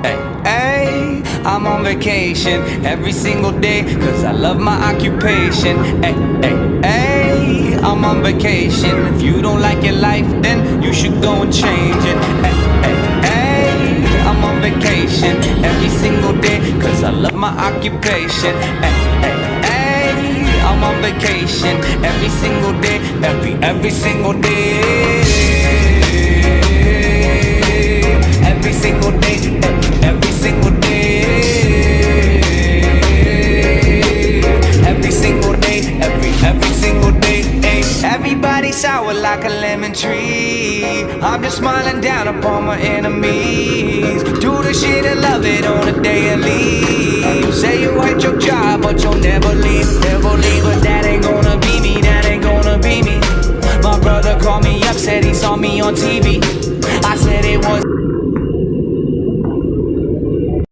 Hey, hey, I'm on vacation every single day, cause I love my occupation. Hey, hey, hey, I'm on vacation. If you don't like your life, then you should go and change it. Hey, hey, hey, I'm on vacation every single day, cause I love my occupation. Hey, hey, hey, I'm on vacation every single day, every single day. Every single day, every single day. Every single day, every single day. Everybody sour like a lemon tree. I'm just smiling down upon my enemies. Do the shit and love it on a daily. You say you hate your job, but you'll never leave, never leave. But that ain't gonna be me, that ain't gonna be me. My brother called me up, said he saw me on TV. I said it was